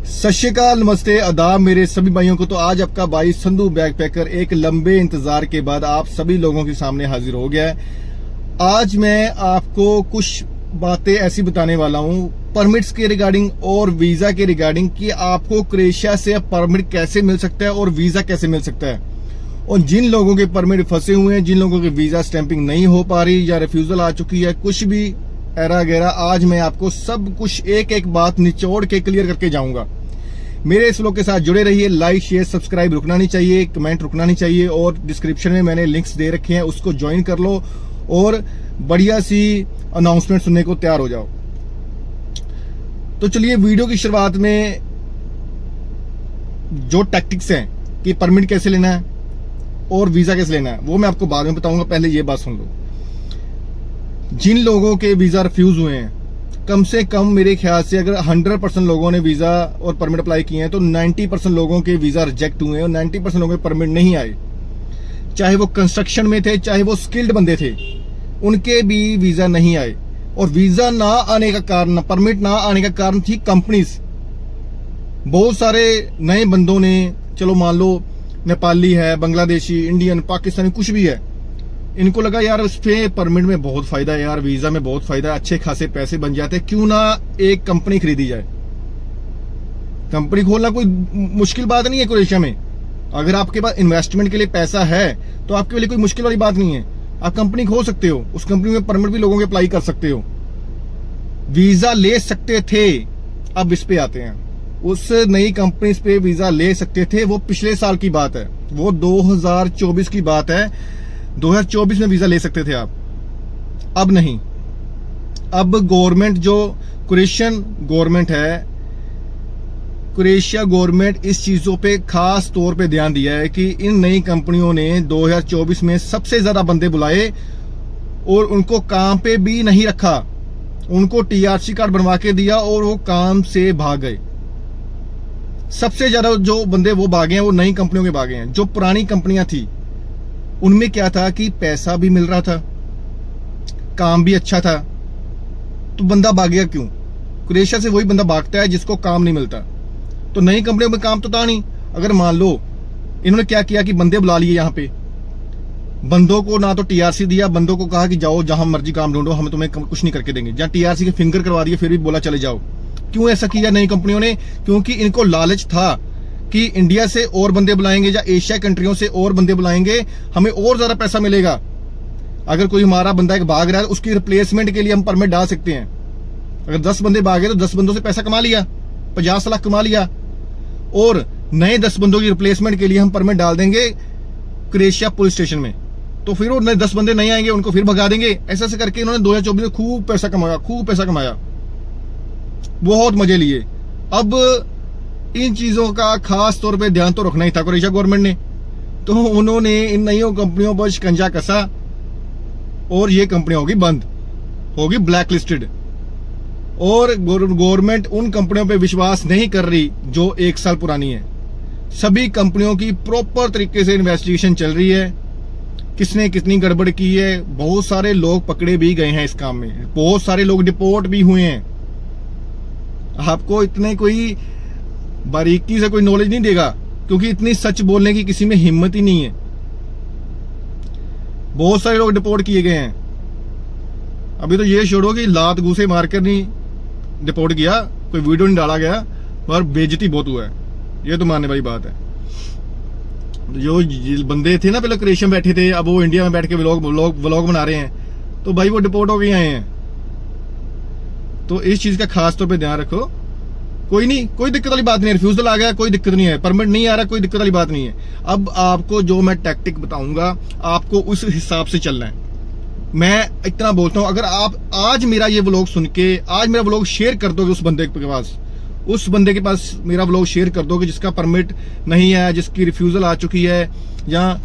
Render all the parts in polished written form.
सत श्री अकाल, नमस्ते, आदाब मेरे सभी भाइयों को। तो आज आपका भाई संधू बैकपैकर एक लंबे इंतजार के बाद आप सभी लोगों के सामने हाजिर हो गया है। आज मैं आपको कुछ बातें ऐसी बताने वाला हूं परमिट्स के रिगार्डिंग और वीजा के रिगार्डिंग कि आपको क्रोएशिया से परमिट कैसे मिल सकता है और वीजा कैसे मिल सकता है। और जिन लोगों के परमिट फंसे हुए हैं, जिन लोगों की वीजा स्टैंपिंग नहीं हो पा रही या रिफ्यूजल आ चुकी है, कुछ भी एरा गैरा, आज मैं आपको सब कुछ एक एक बात निचोड़ के क्लियर करके जाऊंगा। मेरे इस व्लॉग के साथ जुड़े रहिए। लाइक शेयर सब्सक्राइब रुकना नहीं चाहिए, कमेंट रुकना नहीं चाहिए, और डिस्क्रिप्शन में मैंने लिंक्स दे रखे हैं, उसको ज्वाइन कर लो और बढ़िया सी अनाउंसमेंट सुनने को तैयार हो जाओ। तो चलिए वीडियो की शुरुआत में जो टैक्टिक्स हैं कि परमिट कैसे लेना है और वीजा कैसे लेना है वो मैं आपको बाद में बताऊंगा। पहले ये बात सुन लो, जिन लोगों के वीजा रिफ्यूज हुए हैं, कम से कम मेरे ख्याल से अगर 100% लोगों ने वीजा और परमिट अप्लाई किए हैं तो 90% लोगों के वीजा रिजेक्ट हुए हैं और 90% लोगों के परमिट नहीं आए। चाहे वो कंस्ट्रक्शन में थे, चाहे वो स्किल्ड बंदे थे, उनके भी वीजा नहीं आए। और वीजा ना आने का कारण, परमिट ना आने का कारण थी कंपनीज। बहुत सारे नए बंदों ने, चलो मान लो नेपाली है, बांग्लादेशी, इंडियन, पाकिस्तानी, कुछ भी है, इनको लगा यार उस पे परमिट में बहुत फायदा है, यार वीजा में बहुत फायदा है, अच्छे खासे पैसे बन जाते हैं, क्यों ना एक कंपनी खरीदी जाए। कंपनी खोलना कोई मुश्किल बात नहीं है क्रोएशिया में। अगर आपके पास इन्वेस्टमेंट के लिए पैसा है तो आपके लिए कोई मुश्किल वाली बात नहीं है, आप कंपनी खोल सकते हो। उस कंपनी में परमिट भी लोगों के अप्लाई कर सकते हो, वीजा ले सकते थे। अब इस पे आते हैं, उस नई कंपनी पे वीजा ले सकते थे, वो पिछले साल की बात है, वो 2024 की बात है। 2024 में वीजा ले सकते थे आप, अब नहीं। अब गवर्नमेंट, जो क्रोएशियन गवर्नमेंट है, क्रोएशिया गवर्नमेंट इस चीजों पे खास तौर पे ध्यान दिया है कि इन नई कंपनियों ने 2024 में सबसे ज्यादा बंदे बुलाए और उनको काम पे भी नहीं रखा, उनको टीआरसी कार्ड बनवा के दिया और वो काम से भाग गए। सबसे ज्यादा जो बंदे वो भागे हैं वो नई कंपनियों के भागे हैं। जो पुरानी कंपनियां थी उनमें क्या था कि पैसा भी मिल रहा था, काम भी अच्छा था, तो बंदा भागेगा क्यों? क्रोएशिया से वही बंदा भागता है जिसको काम नहीं मिलता। तो नई कंपनियों में काम तो था नहीं। अगर मान लो इन्होंने क्या किया कि बंदे बुला लिए, यहाँ पे बंदों को ना तो टीआरसी दिया, बंदों को कहा कि जाओ जहां मर्जी काम ढूंढो, हम तुम्हें कुछ नहीं करके देंगे। जहां टीआरसी के फिंगर करवा दिए फिर भी बोला चले जाओ। क्यों ऐसा किया नई कंपनियों ने? क्योंकि इनको लालच था कि इंडिया से और बंदे बुलाएंगे या एशिया कंट्रियों से और बंदे बुलाएंगे, हमें और ज्यादा पैसा मिलेगा। अगर कोई हमारा बंदा एक भाग रहा है, उसकी रिप्लेसमेंट के लिए हम परमिट डाल सकते हैं। अगर 10 बंदे भागे तो 10 बंदों से पैसा कमा लिया, 50 लाख कमा लिया, और नए 10 बंदों की रिप्लेसमेंट के लिए हम परमिट डाल देंगे क्रोएशिया पुलिस स्टेशन में। तो फिर वो 10 बंदे नहीं आएंगे, उनको फिर भगा देंगे। ऐसा करके इन्होंने 2024 में खूब पैसा कमाया, बहुत मजे लिए। अब इन चीजों का खास तौर पे ध्यान तो रखना ही था क्रोएशिया गवर्नमेंट ने, तो उन्होंने इन नई कंपनियों पर शिकंजा कसा और ये कंपनियां होगी बंद, होगी ब्लैक लिस्टेड। और गवर्नमेंट उन कंपनियों पे विश्वास नहीं कर रही जो 1 साल पुरानी है। सभी कंपनियों की प्रॉपर तरीके से इन्वेस्टिगेशन चल रही है, किसने कितनी गड़बड़ की है। बहुत सारे लोग पकड़े भी गए हैं इस काम में, बहुत सारे लोग डिपोर्ट भी हुए हैं। आपको इतने कोई बारीकी से कोई नॉलेज नहीं देगा, क्योंकि इतनी सच बोलने की किसी में हिम्मत ही नहीं है। बहुत सारे लोग डिपोर्ट किए गए हैं। अभी तो ये छोड़ो कि लात घूसे मारकर नहीं डिपोर्ट किया, कोई वीडियो नहीं डाला गया, पर बेइज्जती बहुत हुआ है, ये तो मानने वाली बात है। जो बंदे थे ना पहले क्रोएशिया में बैठे थे, अब वो इंडिया में बैठ के व्लॉग बना रहे हैं, तो भाई वो डिपोर्ट हो गए आए हैं। तो इस चीज का खास तौर पे ध्यान रखो। कोई नहीं, कोई दिक्कत वाली बात नहीं है, रिफ्यूजल आ गया कोई दिक्कत नहीं है, परमिट नहीं आ रहा कोई दिक्कत वाली बात नहीं है। अब आपको जो मैं टैक्टिक बताऊंगा आपको उस हिसाब से चलना है। मैं इतना बोलता हूं, अगर आप आज मेरा ये व्लॉग सुन के, आज मेरा व्लॉग शेयर कर दोगे उस बंदे के पास, उस बंदे के पास मेरा व्लॉग शेयर कर दोगे जिसका परमिट नहीं है, जिसकी रिफ्यूजल आ चुकी है, या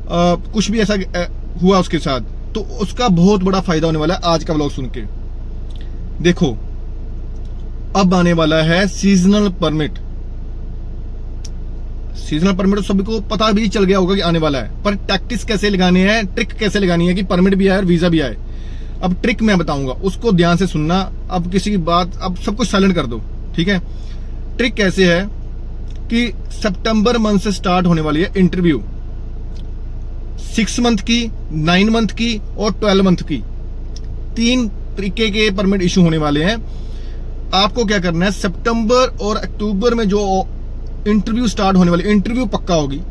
कुछ भी ऐसा हुआ उसके साथ, तो उसका बहुत बड़ा फायदा होने वाला है आज का व्लॉग सुन के। देखो, अब आने वाला है सीजनल परमिट। सीजनल परमिट तो सभी को पता भी चल गया होगा कि आने वाला है, पर टैक्टिक्स कैसे लगाने हैं, ट्रिक कैसे लगानी है कि परमिट भी आए और वीजा भी आए। अब ट्रिक मैं बताऊंगा, उसको ध्यान से सुनना। अब किसी की बात, अब सब कुछ साइलेंट कर दो, ठीक है। ट्रिक कैसे है कि सितंबर मंथ से स्टार्ट होने वाली है इंटरव्यू, 6 मंथ की, 9 मंथ की और 12 मंथ की, 3 तरीके के परमिट इशू होने वाले हैं। आपको क्या करना है, सितंबर और अक्टूबर में जो इंटरव्यू स्टार्ट होने वाली, इंटरव्यू पक्का होगी,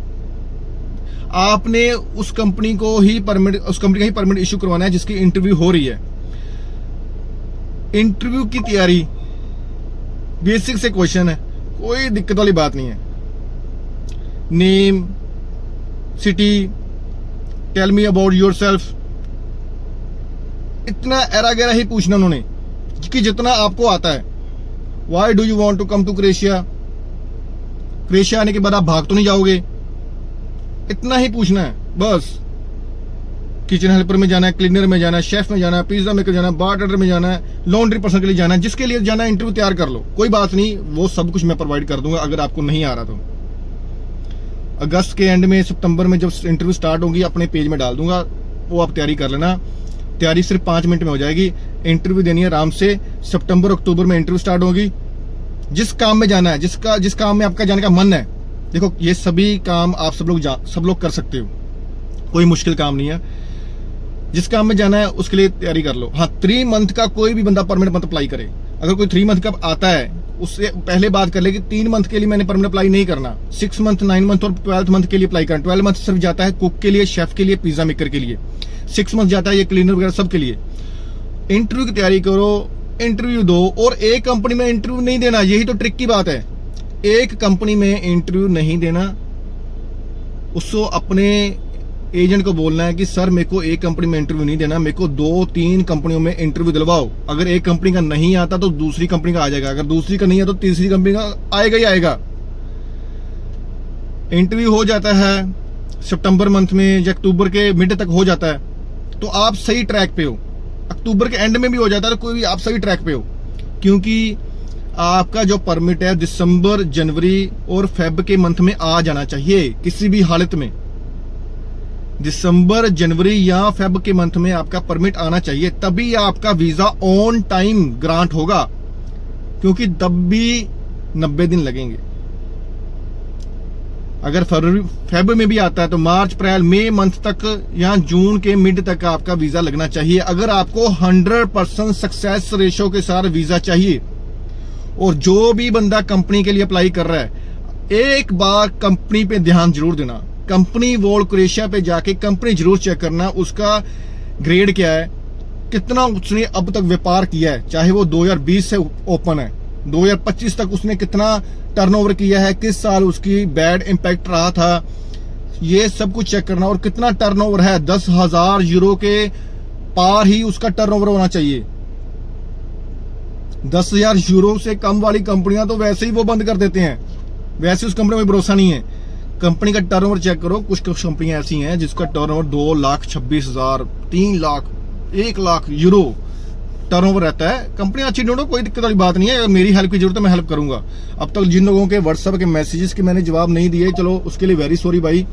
आपने उस कंपनी को ही परमिट, उस कंपनी का ही परमिट इशू करवाना है जिसकी इंटरव्यू हो रही है। इंटरव्यू की तैयारी बेसिक से क्वेश्चन है, कोई दिक्कत वाली बात नहीं है। Name, city, tell me about yourself, इतना एरा गैरा ही पूछना उन्होंने कि जितना आपको आता है। Why do you want to come to Croatia, Croatia आने के बाद आप भाग तो नहीं जाओगे, इतना ही पूछना है बस। किचन हेल्पर में जाना है, क्लीनर में जाना है, शेफ में जाना है, पिज्जा मेकर जाना है, बारटेंडर में जाना है, लॉन्ड्री पर्सन के लिए जाना है, जिसके लिए जाना है इंटरव्यू तैयार कर लो, कोई बात नहीं, वो सब कुछ मैं प्रोवाइड कर दूंगा अगर आपको नहीं आ रहा तो। अगस्त के एंड में, सितंबर में जब इंटरव्यू स्टार्ट होगी अपने पेज में डाल दूंगा, वो आप तैयारी कर लेना। तैयारी सिर्फ 5 मिनट में हो जाएगी। इंटरव्यू देनी है आराम से, सितंबर अक्टूबर में इंटरव्यू स्टार्ट होगी। जिस काम में जाना है, जिस काम में आपका जाने का मन है, देखो ये सभी काम आप सब लोग कर सकते हो, कोई मुश्किल काम नहीं है। जिस काम में जाना है उसके लिए तैयारी कर लो। हाँ, 3 मंथ का कोई भी बंदा परमिट मत अप्लाई करे। अगर कोई 3 मंथ का आता है उससे पहले बात कर ले कि 3 मंथ के लिए मैंने परमिट अप्लाई नहीं करना, 6 मंथ, 9 मंथ और 12 मंथ के लिए अप्लाई करना। 12 मंथ सिर्फ जाता है कुक के लिए, शेफ के लिए, पिज्जा मेकर के लिए। 6 मंथ जाता है ये क्लीनर वगैरह सब के लिए। इंटरव्यू की तैयारी करो, इंटरव्यू दो, और एक कंपनी में इंटरव्यू नहीं देना, यही तो ट्रिक की बात है। एक कंपनी में इंटरव्यू नहीं देना, उसको अपने एजेंट को बोलना है कि सर मेरे को एक कंपनी में इंटरव्यू नहीं देना, मेरे को 2-3 कंपनियों में इंटरव्यू दिलवाओ। अगर एक कंपनी का नहीं आता तो दूसरी कंपनी का आ जाएगा, अगर दूसरी का नहीं आता तो तीसरी कंपनी का आएगा ही आएगा। इंटरव्यू हो जाता है सितंबर मंथ में या अक्टूबर के मिड तक हो जाता है तो आप सही ट्रैक पे हो। अक्टूबर के एंड में भी हो जाता है तो कोई भी आप सही ट्रैक पे हो, क्योंकि आपका जो परमिट है दिसंबर, जनवरी और फेब के मंथ में आ जाना चाहिए किसी भी हालत में। दिसंबर, जनवरी या फेब के मंथ में आपका परमिट आना चाहिए, तभी आपका वीजा ऑन टाइम ग्रांट होगा, क्योंकि तब भी 90 दिन लगेंगे। अगर फरवरी, फेब में भी आता है तो मार्च, अप्रैल, मई मंथ तक या जून के मिड तक आपका वीजा लगना चाहिए। अगर आपको 100% सक्सेस रेशो के साथ वीजा चाहिए, और जो भी बंदा कंपनी के लिए अप्लाई कर रहा है, एक बार कंपनी पे ध्यान जरूर देना। कंपनी वॉल क्रोएशिया पे जाके कंपनी जरूर चेक करना, उसका ग्रेड क्या है, कितना उसने अब तक व्यापार किया है, चाहे वो 2020 से ओपन है, 2025 तक उसने कितना टर्नओवर किया है, किस साल उसकी बैड इंपैक्ट रहा था, ये सब कुछ चेक करना। और कितना टर्नओवर है, 10,000 यूरो के पार ही उसका टर्नओवर होना चाहिए। 10,000 यूरो से कम वाली कंपनियां तो वैसे ही वो बंद कर देते हैं, वैसे उस कंपनी में भरोसा नहीं है। कंपनी का टर्नओवर चेक करो। कुछ कंपनियां ऐसी हैं जिसका turnover 2,26,000, 3 lakh, 1 lakh euro turnover रहता है। कंपनी अच्छी ढूंढो, कोई दिक्कत वाली बात नहीं है। अगर मेरी हेल्प की जरूरत है मैं हेल्प करूंगा। अब तक जिन लोगों के व्हाट्सएप के मैसेजेस के मैंने जवाब नहीं दिए, चलो उसके लिए वेरी सॉरी भाई।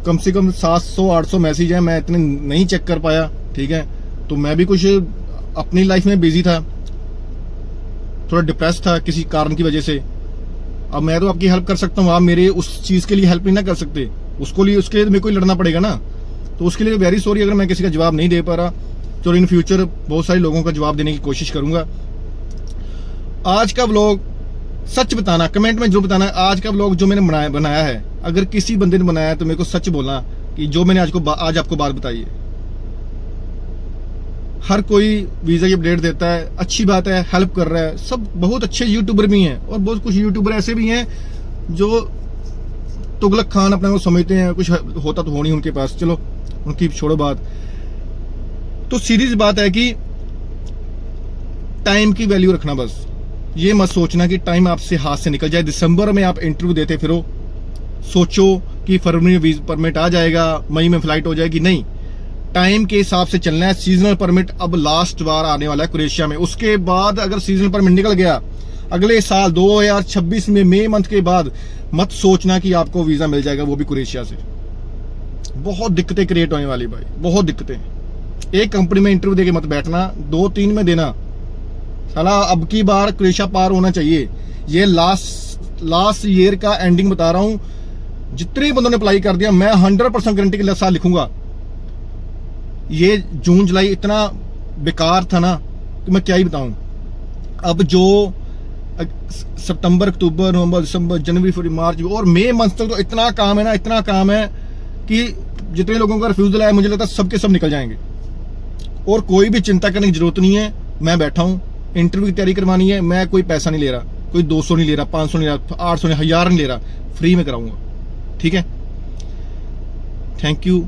कम से कम 700-800 मैसेज है, मैं इतने नहीं चेक कर पाया, ठीक है। तो मैं भी कुछ अपनी लाइफ में बिजी था, थोड़ा डिप्रेस था किसी कारण की वजह से। अब मैं तो आपकी हेल्प कर सकता हूँ, आप मेरे उस चीज के लिए हेल्प नहीं ना कर सकते, उसके लिए मेरे को लड़ना पड़ेगा ना। तो उसके लिए वेरी सॉरी अगर मैं किसी का जवाब नहीं दे पा रहा। चलो इन फ्यूचर बहुत सारे लोगों का जवाब देने की कोशिश करूंगा। आज का व्लॉग सच बताना, कमेंट में जो बताना आज का व्लॉग जो मैंने बनाया है, अगर किसी बंदे ने बनाया है तो मेरे को सच बोलना कि जो मैंने आज आपको बात बताई है। हर कोई वीजा की अपडेट देता है, अच्छी बात है, हेल्प कर रहा है, सब बहुत अच्छे यूट्यूबर भी हैं, और बहुत कुछ यूट्यूबर ऐसे भी हैं जो तुगलक खान अपने को समझते हैं, कुछ होता तो हो नहीं उनके पास, चलो उनकी छोड़ो बात। तो सीधी सी बात है कि टाइम की वैल्यू रखना। बस ये मत सोचना कि टाइम आपसे हाथ से निकल जाए। दिसंबर में आप इंटरव्यू देते फिरो, सोचो कि फरवरी में परमिट आ जाएगा, मई में फ्लाइट हो जाएगी, नहीं। टाइम के हिसाब से चलना है। सीजनल परमिट अब लास्ट बार आने वाला है क्रोएशिया में, उसके बाद अगर सीजनल परमिट निकल गया अगले साल 2026 में मई मंथ के बाद, मत सोचना कि आपको वीजा मिल जाएगा, वो भी क्रोएशिया से। बहुत दिक्कतें क्रिएट होने वाली भाई, बहुत दिक्कतें। एक कंपनी में इंटरव्यू देके मत बैठना, 2-3 में देना, साला अब की बार क्रोएशिया पार होना चाहिए। ये लास्ट ईयर का एंडिंग बता रहा हूं, जितने बंदों ने अप्लाई कर दिया मैं 100% गारंटी के साथ लिखूंगा। ये जून जुलाई इतना बेकार था ना कि मैं क्या ही बताऊं। अब जो सितंबर, अक्टूबर, नवंबर, दिसंबर, जनवरी, फरवरी, मार्च और मई मंथ तक तो इतना काम है ना, इतना काम है कि जितने लोगों का रिफ्यूजल है मुझे लगता है सबके सब निकल जाएंगे। और कोई भी चिंता करने की जरूरत नहीं है। मैं बैठा हूं, इंटरव्यू की तैयारी करवानी है, मैं कोई पैसा नहीं ले रहा, कोई 200 नहीं ले रहा, 500 नहीं ले रहा, 800 नहीं, 1000 नहीं ले रहा, फ्री में कराऊंगा। ठीक है, थैंक यू।